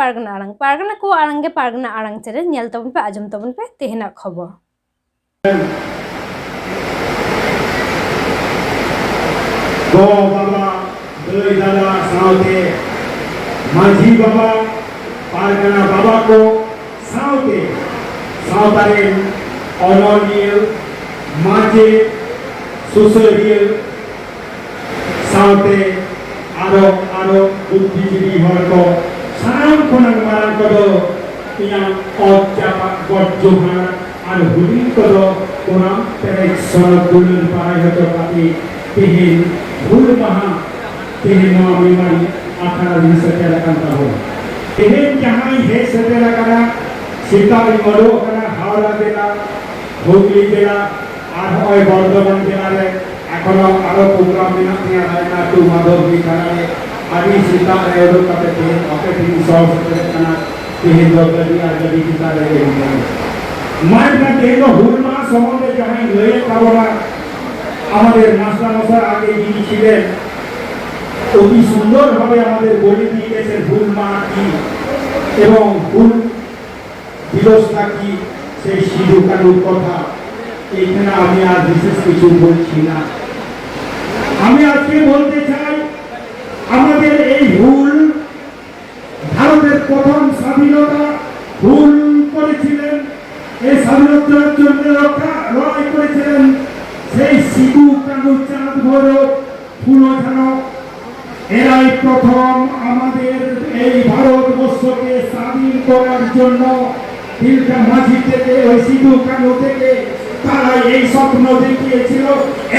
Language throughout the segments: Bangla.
pargana ko arangge pargana arang chere nyel tabun pe ajum tabun pe tehina khobor go baba doi dada saute माझी बाबा pargana baba ko saute sautare honorable maje susurial saute aro buddhijiri hor ko sanam khonang marang ko do yang ojapa godjoha ar hudin ko do konam terek sonok dulun parai hoto pati tihin bhul maha tihin mami mari akhara din setera kan tahu tihin jahai he setera kana sitari modo kana hawra jela Hooghly জেলা আর ওই বর্ধমান জেলায় এখনো আরো প্রোগ্রাম মেনাতে হয় না টু মাধবী খানারে আদি সীতা রেডো কাতে অপেটিং সহসতে খানা তিন দগলি আর যদি সীতা রেডো মাইনা কেন হুলমা সম্বন্ধে যাই লয়ে কাবলা আমাদের মাস্টার মশাই আগে যিনি ছিলেন অতি সুন্দরভাবে আমাদের বলে দিয়ে গেছেন হুলমা কি এবং হুল দিবসটা কি সেই সিধু কানুর কথা এখানে আমি আর বিশেষ কিছু বলছি না আমি আজকে বলতে চাই আমাদের এই ভুল ভারতের প্রথম স্বাধীনতা ভুল করেছিলেন এই স্বাধীনতার জন্য লড়াই করেছিলেন সেই সিধু কানু চাঁদ ভৈরব ফুলো ঝানো এরাই প্রথম আমাদের এই ভারতবর্ষকে স্বাধীন করার জন্য তিলকা মাঝি থেকে ওই সিধু কানু থেকে তারা এই স্বপ্ন দেখিয়েছিল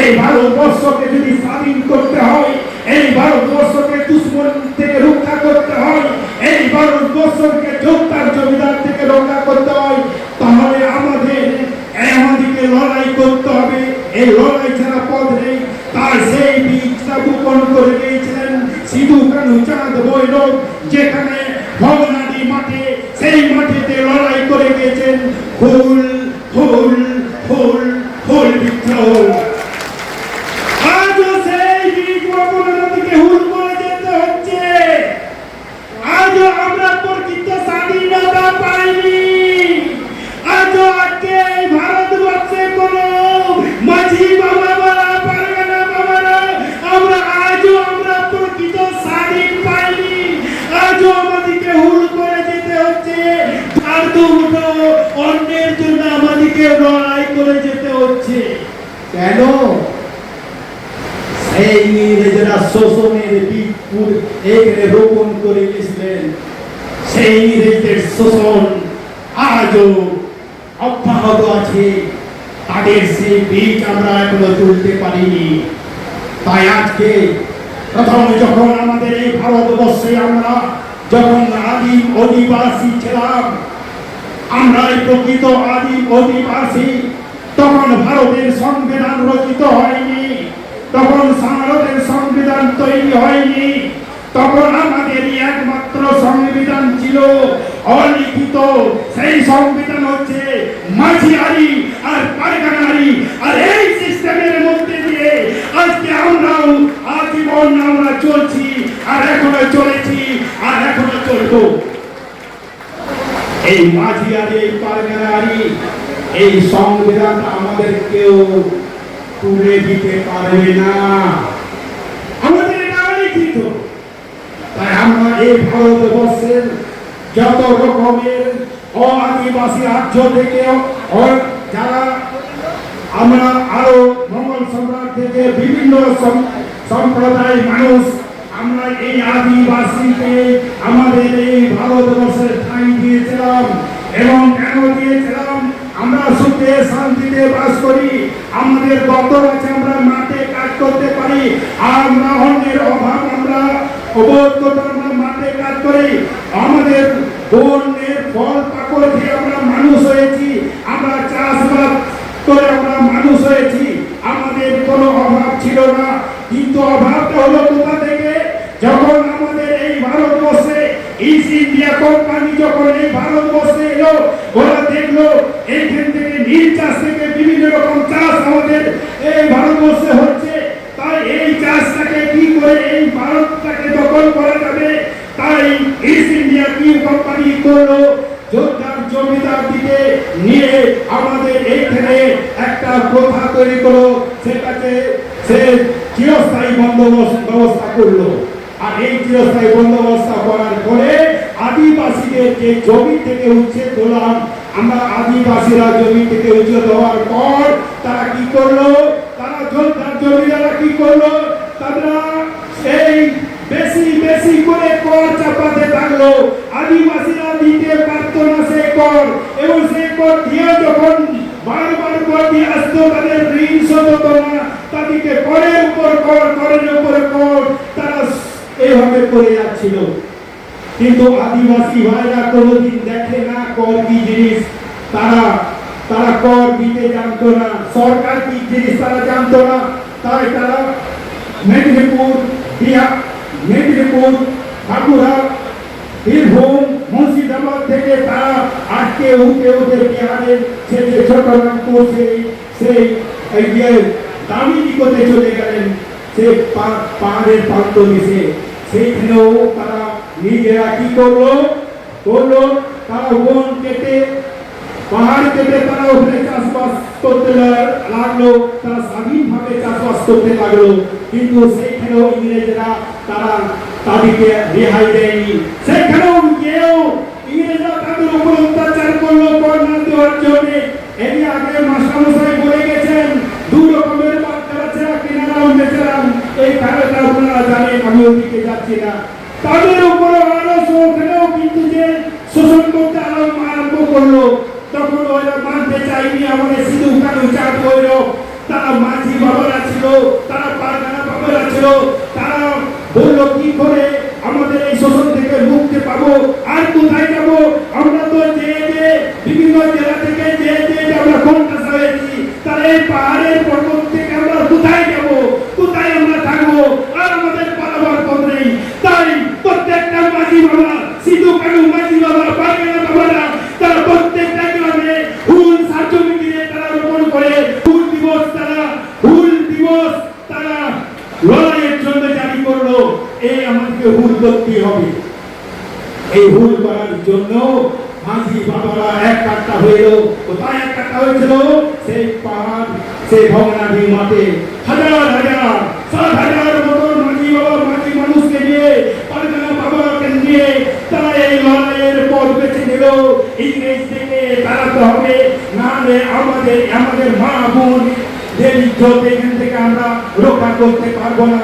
এই ভারতবর্ষকে যদি স্বাধীন করতে হয় এই ভারতবর্ষকে দুশ্মন থেকে রক্ষা করতে হয় এই ভারতবর্ষকে যোদ্ধার জমিদার থেকে রক্ষা করতে হয় তাহলে আমাদেরকে লড়াই করতে হবে এই লড়াই ছাড়া পথ নেই তার সেই বীজটা বপন করে গিয়েছিলেন সিধু কানু চাঁদ ভৈরব যেখানে ভবনাদি মাঠে সেই মাঠেতে লড়াই করে গিয়েছেন ফুল ফুল ফুল ফুল বিদ্রোহ আজও সেই বীজ বপনের দিকে হুল করে যেতে হচ্ছে আজও আমরা প্রকৃত স্বাধীনতা পাইনি আজও আজকে ভারতবর্ষে কোনো মাঝি বাবা বলা পারগানা বাবারা আমরা প্রকৃত স্বাধীন পাইনি আজও আমাদেরকে হুল করে যেতে হচ্ছে আর দুটো অন্যের জন্য আমাদেরকে লড়াই করে যেতে হচ্ছে কেন সেই ইংরেজরা শোষণের বীজপুর এখানে রোপণ করে গেছিলেন সেই ইংরেজদের শোষণ আজও অব্যাহত আছে তাদের সেই বীজ আমরা এখনো তুলতে পারিনি তাই আজকে প্রথমে যখন আমাদের এই ভারতবর্ষে আমরা যখন আদিম অধিবাসী ছিলাম আমরা প্রকৃত আদিম অধিবাসী তখন ভারতের সংবিধান রচিত হয়নি তখন ভারতের সংবিধান তৈরি হয়নি তখন আমাদের একমাত্র সংবিধান ছিল অলিখিত সেই সংবিধান হচ্ছে মাঝিয়ারি আর পারগানারি আর এই সিস্টেমের মধ্যে দিয়ে আজকে আমরাও আজীবন আমরা চলছি আর এখনো চলেছি আর এখনো চলবো এই মাঝিয়ারি এই পারগানারি এই সংবিধান আমাদের কেউ তুলে দিতে পারবে না আমাদের এটা লিখিত তাই আমরা এই ভারতবর্ষের যত রকমের আদিবাসী রাজ্য থেকে যারা আমরা আরো মঙ্গল সম্রাট থেকে বিভিন্ন সম্প্রদায় মানুষ আমরা এই আদিবাসীকে আমাদের এই ভারতবর্ষের ঠাঁই দিয়েছিলাম এবং কেন দিয়েছিলাম আমরা সুখে শান্তিতে বাস করি আমাদের দপ্তর আছে আমরা মাঠে কাজ করতে পারি আর আমরা অন্যের অভাব আমরা অবোধ করতে আমরা মাঠে কাজ করি আমাদের বনের ফল পাকড় দিয়ে আমরা মানুষ হয়েছি আমরা চাষবাস করে আমরা মানুষ হয়েছি আমাদের কোনো অভাব ছিল না কিন্তু অভাবটা হলো কোথা থেকে যখন আমাদের এই ভারতবর্ষে ইস্ট ইন্ডিয়া কোম্পানি যখন এই ভারতবর্ষে এলো ওরা দেখলো এইখান থেকে নীল চাষ থেকে বিভিন্ন রকম চাষ আমাদের এই ভারতবর্ষে হচ্ছে তাই এই চাষটাকে কি করে এই ভারতটাকে দখল করা যাবে তাই ইস্ট ইন্ডিয়া কি করলো, যোদ্ধার জমিদার দিকে নিয়ে আমাদের এইখানে একটা প্রথা তৈরি করলো, সেটাকে সে চিরস্থায়ী ব্যবস্থা করলো। আর এই চিরস্থায়ী বন্দোবস্ত করার পরে আদিবাসীদের যে জমি থেকে উচ্ছেদ হলাম, আমরা আদিবাসীরা জমি থেকে উচ্ছেদ হওয়ার পর তারা কি করলো, তারা যোদ্ধার জমিদাররা কি করলো, তারা এই বেশি বেশি করে কর চাপাতে থাকলো। আদিবাসীরা দিতে পারতো না সে কর, এবং সে কর দিয়ে যখন বারবার কর দিয়ে আসতো, তাদের ঋণ শোধ হতো না, তাদেরকে করের উপর কর, করের উপর কর, তারা এইভাবে করে যাচ্ছিল। কিন্তু আদিবাসী ভাইরা কোনোদিন দেখে না কর কি জিনিস, তারা কর দিতে জানতো না, সরকার কি জিনিস তারা জানতো না। তাই তারা মেদিনীপুর, বাঁকুড়া, বীরভূম, মুর্শিদাবাদ থেকে তারা আজকে উঠে উঠে বিহারের যে ছোটনাগপুর সেই দামিনী করতে চলে গেলেন, সে পাহাড়ের প্রান্ত মিশে সেইখানেও তারা নিজেরা কি করলো, তারা বন কেটে, পাহাড় কেটে তারা ওখানে চাষবাস করতে লাগলো, তারা স্বাধীনভাবে চাষবাস করতে লাগলো। কিন্তু সেইখানেও ইংরেজরা তাদেরকে রেহাই দেয়নি, সেখানেও গিয়েও ইংরেজরা তাদের উপর অত্যাচার করলো কর না দেওয়ার জন্য। এর আগে মাস্টারমশাই বলে গেছেন, দু রকমের বাচ্চারা ছেড়া কিনারাম বেচারাম, এই কারণটা আপনারা জানেন, আমি ওদিকে যাচ্ছি না। তাদের উপর আরো ওখানেও কিন্তু যে শোষণ করতে আরম্ভ করলো, তখন ওরা মানতে চাইনি। আমাদের সিধু কানু চাঁদ ভৈরব, তারা মাঝি বাবারা ছিল, তারা পারগানা বাবারা ছিল, তারা বললো কি করে আমাদের এই শোষণ থেকে মুক্তি পাবো, আর কোথায় যাবো, আমরা তো যে বিভিন্ন জেলা থেকে যে আমরা কোনটা হয়েছি, তারা এই পাহাড়ের পর্বত থেকে আমরা কোথায় যাবো, কোথায় আমরা থাকবো, আর আমাদের পালাবার পথ নেই। তাই প্রত্যেকটা মাঝি বাবা, সিধু কানু মাঝি বাবা, পারগানা বাবারা, তারা প্রত্যেকটা গ্রামে হুল সার্জমি দিয়ে তারা রোপণ করে হুল দিবস তারা লড়াইয়ের জন্য জারি করলো। এই আমাদেরকে হুল করতে হবে। এই হুল করার জন্য মাঝি বাবারা এক কাট্টা হইল। কোথায় এক কাট্টা হয়েছিল? সেই পাহাড়, সেই ভগ্নাদি মাঠে হাজার হাজার 7,000 মতো মাঝি বাবা, মাঝি মানুষকে নিয়ে, পারগানা বাবাকে নিয়ে তারা এই লড়াইয়ের পথ বেছে নিল। ইংরেজ থেকে তাড়াতে হবে, নাহলে আমাদের মা বোন ইজ্জত এখান থেকে আমরা রক্ষা করতে পারবো না।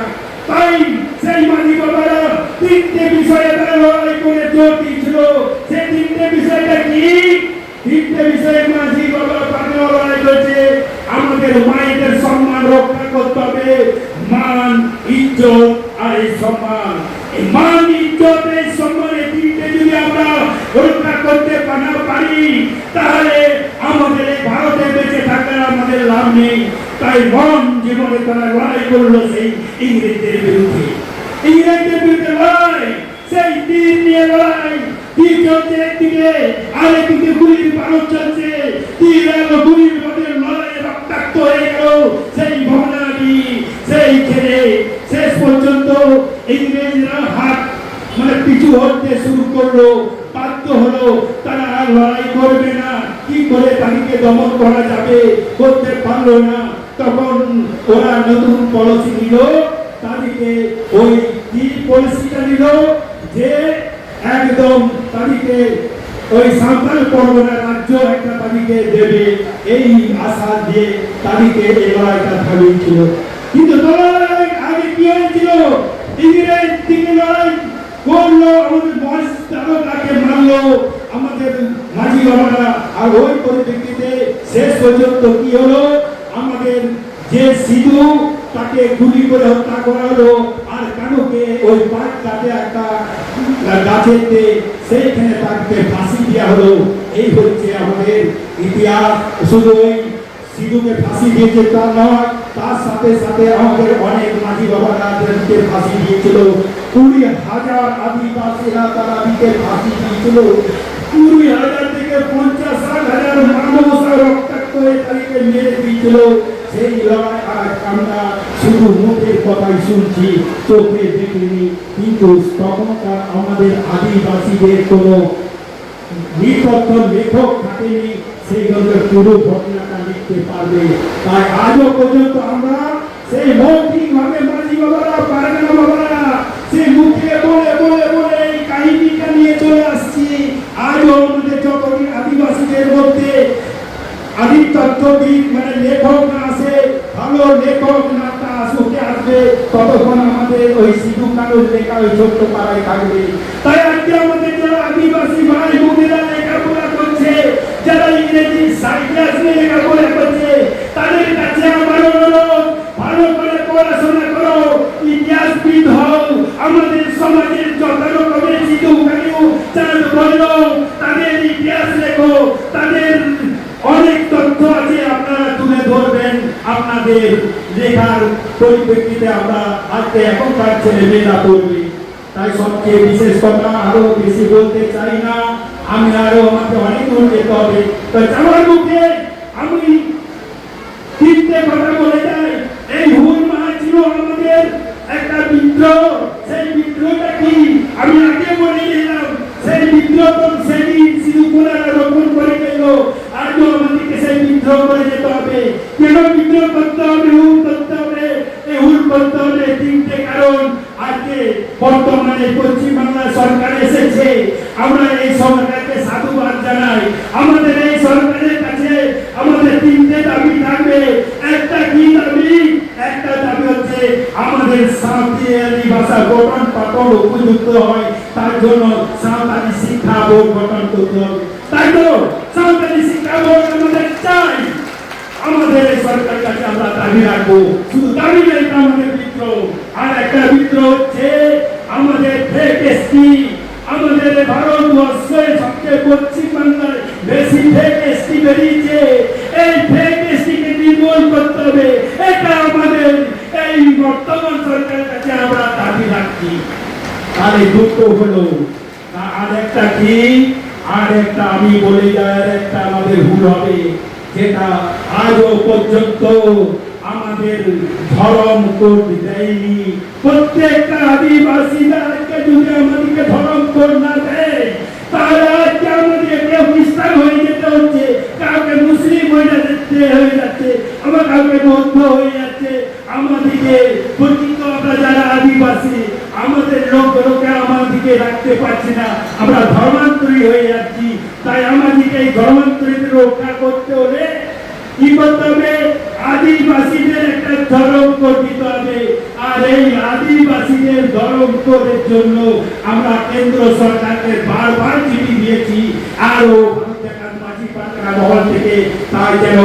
তাই সেই মাঝি বাবারা 3টে বিষয়ে তারা লড়াই করে জোর দিয়েছিল। সেই 3টে বিষয়টা কি? 3টে বিষয়ে মাঝি বাবা পারগানা লড়াই করেছে। আমাদের মায়েদের সম্মান রক্ষা করতে হবে, মান, ইজ্জত আর এই সম্মান। এই মান, ইজ্জত, এই সম্মান, এই 3টে যদি আমরা রক্ষা করতে না পারি, তাহলে আমাদের এই ভারতে বেঁচে থাকার আমাদের লাভ নেই। তাই মন জীবনে তারা লড়াই করলো সেই ইংরেজদের বিরুদ্ধে। ইংরেজদের বিরুদ্ধে লড়াই, সেই তীর নিয়ে লড়াই। তীর চলছে একদিকে, আরেকদিকে গুলির বারুদ চলছে। তীর আর গুলির মধ্যে লড়াই রক্তাক্ত হয়ে গেল সেই ভগ্নাদি, সেই ছেড়ে শেষ পর্যন্ত ইংরেজরা হাত পিছু হতে শুরু করলো, বাধ্য হলো, তারা আর লড়াই করবে না। কি করে তাদেরকে দমন করা যাবে, করতে পারলো না। তখন ওরা নতুন পলিসি নিল, তাদেরকে ওই কি পলিসিটা নিল যে একদম তাদেরকে ওই সাঁওতাল পরগনা রাজ্য একটা তাদেরকে দেবে, এই আশা দিয়ে তাদেরকে এই লড়াইটা থামিয়েছিল। কিন্তু লড়াই আগে কি হয়েছিল? ইংরেজ দিকে লড়াই করলো, আমাদের মহারাজকে মারলো আমাদের মাঝি বাবারা। আর ওই পরিপ্রেক্ষিতে শেষ পর্যন্ত কি হলো? আমাদের যে সিধু, তাকে গুলি করে হত্যা করা হলো। আর কানুকে ওই পাট কাটে একটা গাছেতে, সেইখানে তাকে ফাঁসি দেওয়া হলো। এই হচ্ছে আমাদের ইতিহাস। শুধু ওই সিধুকে ফাঁসি দিয়েছে তা নয়, তার সাথে সাথে আমাদের অনেক মাঝি বাবাকে ফাঁসি দিয়েছিল। 20,000 আদিবাসীরা তাদেরকে ফাঁসি দিয়েছিল। 20,000 থেকে 50,000 মানুষ রক্তাক্ত হয়ে তাদেরকে মেরে দিয়েছিল। সেই লড়াই আজ আমরা শুধু মুখের কথাই শুনছি, চোখে দেখিনি। কিন্তু তখনকার আমাদের আদিবাসীদের কোনো নিকট লেখক থাকেনি সেই গ্রন্থের পুরো ঘটনাটা লিখতে পারবে। তাই আজও পর্যন্ত আমরা সেই মৌখিকভাবে মাঝি বাবারা পারগানা বাবারা সেই মুখে বলে বলে বলে এই কাহিনীটা নিয়ে চলে আসছি। আজও আমাদের যতদিন আদিবাসীদের মধ্যে আদিতত্ত্ববিদ মানে লেখক না আসে, ভালো লেখক না তা আসুকে আসবে, ততক্ষণ আমাদের ওই সিধু কানুর লেখা ওই ছোট্ট পাড়ায় থাকবে। তাই আজকে আমাদের যারা আদিবাসী ভাই বোনেরা লেখাপড়া করছে, যারা ইংরেজি সাইন্স নিয়ে লেখাপড়া করছে, তাদের কাছে আমার অনুরোধ, ভালো করে পড়াশোনা করো, ইতিহাসবিদ হও, আমাদের সমাজের যত রকমের সিধু কানু চাঁদ বলল তাদের ইতিহাস লেখো, তাদের অনেক তথ্য আছে আপনারা তুলে ধরবেন। আপনাদের লেখার পরিপ্রেক্ষিতে আমরা আজকে এখনকার ছেলে মেয়েরা পড়বে। তাই সবচেয়ে বিশেষ কথা আরো বেশি বলতে চাই না, আমি আরো আমাকে অনেক দূর যেতে হবে। তো যাওয়ার মুখে আমি তিনটে কথা বলে যাই। এই হুল মাহা ছিল আমাদের একটা বিদ্রোহ। সেই বিদ্রোহটা কি আমি আগে বলে দিলাম। সেই বিদ্রোহ তো সেদিন সিধুকুলারা রোপণ করে গেল, আজও আমাদেরকে সেই বিদ্রোহ করে যেতে হবে। কেন বিদ্রোহ করতে হবে, হুল করতে হবে? এই হুল করতে হবে তিনটে কারণ। আজকে বর্তমানে পশ্চিমবাংলা সরকার এসেছে, আমরা এই সরকারকে সাধুবাদ জানাই। আমাদের এই সরকারের কাছে আমাদের তিনটে দাবি থাকবে। একটা কি দাবি? একটা দাবি হচ্ছে আমাদের সাঁওতালি ভাষা গঠন পাঠন উপযুক্ত হয়, তার জন্য সাঁওতালি শিক্ষা বোর্ড গঠন করতে হবে। তাই তো সাঁওতালি শিক্ষা বোর্ড আমাদের চাই। আমাদের এই সরকার কাছে আমরা দাবি রাখবো। শুধু দাবি নেই, আমাদের বিদ্রোহ। আর একটা বিদ্রোহ হচ্ছে আমাদের ফেক এসটি। আমাদের ভারতবর্ষে সবচেয়ে পশ্চিম বাংলায় বেশি ফেক এসটি বেরিয়েছে। এই ফেক এসটিকে নির্মূল করতে হবে। এটা আমাদের এই বর্তমান সরকারের কাছে আমরা দাবি রাখছি। তাহলে দুঃখ হলো আর একটা কি, আর একটা আমি বলে যাই, আর একটা আমাদের ভুল হবে, যেটা আজও পর্যন্ত আমাদের ধর্ম কোড দেয়নি। প্রত্যেকটা আদিবাসীদেরকে যদি আমাদেরকে ধর্ম কোড না দেয়, তাহলে আজকে আমাদেরকে খ্রিস্টান হয়ে যেতে হচ্ছে, কাউকে মুসলিম হয়ে যাচ্ছে, আবার কাউকে বৌদ্ধ হয়ে যাচ্ছে। আমাদেরকে প্রকৃত আমরা যারা আদিবাসী, আমাদের লোকে আমাদেরকে রাখতে পারছি না, আমরা ধর্মান্তরী হয়ে যাচ্ছি। তাই আমাদেরকে এই ধর্মান্তরীকে রক্ষা করতে হলে কি করতে হবে? আদিবাসীদের একটা ধর্ম কোড দিতে হবে। আর এই আদিবাসীদের ধর্ম কোডের জন্য আমরা কেন্দ্র সরকারকে বারবার চিঠি দিয়েছি, আরো মাঝি পাটরা মহল থেকে, তাই যেন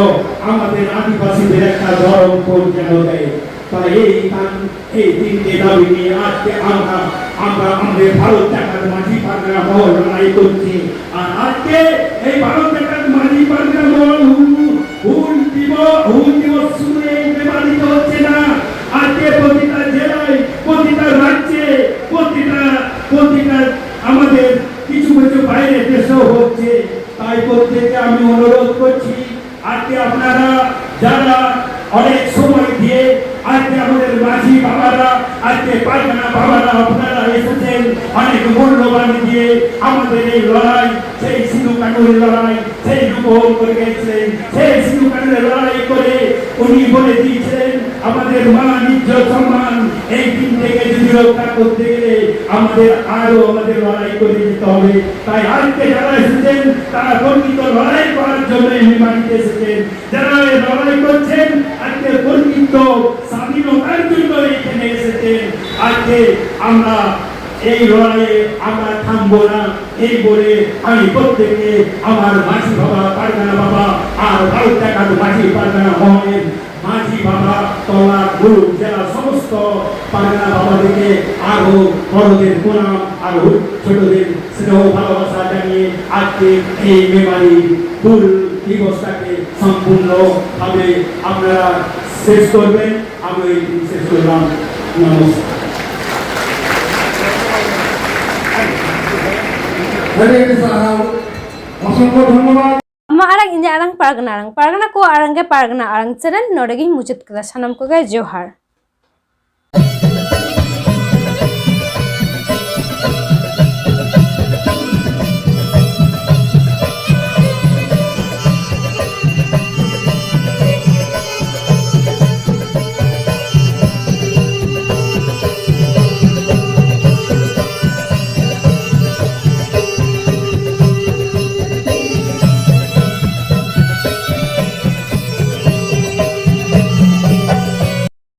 আমাদের আদিবাসীদের একটা ধর্ম কোড যেন দেয়। তাই এই তিনটে দাবি নিয়ে আজকে আমরা আমাদের ভারত জাকাত মাঝি পাটরা মহল লড়াই করছি। আর আজকে এই ভারত জাকাত মাঝি পাটরা মহল হুল দিবস শুধু এই পালিত হচ্ছে না, আজকে প্রতিটা জেলায়, প্রতিটা রাজ্যে, প্রতিটা আমাদের কিছু কিছু বাইরে দেশেও হচ্ছে। তাই প্রত্যেককে আমি অনুরোধ করছি, আজকে আপনারা যারা অনেক সময় দিয়ে আজকে আমাদের মাঝি বাবারা, আজকে পায়খানা বাবারা আপনারা এসেছেন অনেক মূল্যবান দিয়ে আমাদের এই লড়াই, সেই সিধু কানুর লড়াই, সেই রূপহন করে গেছিলেন। সেই সিধু কানুর লড়াই করে উনি বলে দিয়েছিলেন আমাদের মান ইজ্জত সম্মান এই দিন থেকে যদি রক্ষা করতে গেলে আমাদের আরো আমাদের লড়াই করে যেতে হবে। তাই আজকে যারা এসেছেন তারা প্রকৃত লড়াই করার জন্য এই মাটিতে এসেছেন। যারা লড়াই করছেন আজকে প্রকৃত স্বাধীনতার জন্য এখানে এসেছেন। আজকে আমরা এই লড়াইয়ে আমরা থামবো না, এই বলে আমি প্রত্যেককে আমার মাঝি বাবা, পারগানা বাবা আর ভারত জাকাত মাঝি পারগানা মহলের মাঝি বাবা, তলা গুরু জেলা সমস্ত পারগানা বাবাদেরকে আরো বড়দের প্রণাম আর ছোটদের স্নেহ ভালোবাসা জানিয়ে আজকে এই মেমারি হুল দিবসটাকে সম্পূর্ণভাবে আপনারা শেষ করবেন। আমি এই শেষ করলাম। নমস্কার। অসংখ্য ধন্যবাদ। मा आरंग इंजा आरंग पारगना को आरंगे पारगना आरंग चरण नोडेगी मुचत कदा सनम को गए जोहार।